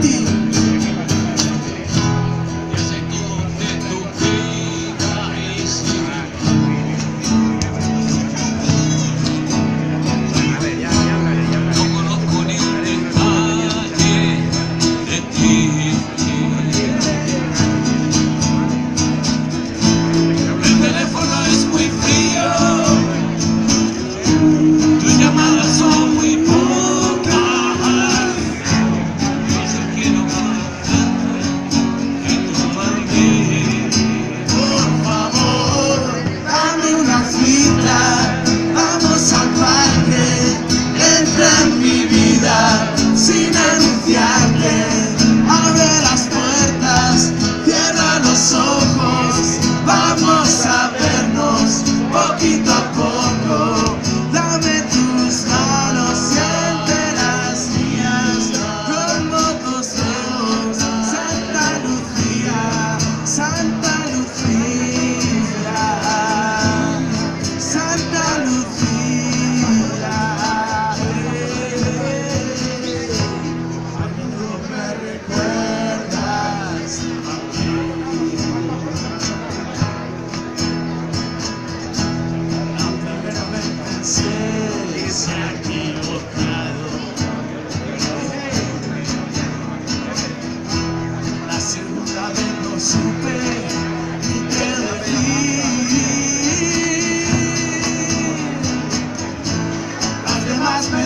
ti. Sin anunciarte, abre las puertas, cierra los ojos, vamos a vernos poquito a poco. Dame tus manos, siente las mías, como tus dedos. Santa Lucía, Santa Lucía, Santa Lucía. Se ha equivocado. La segunda vez no supe ni qué decir. Las demás me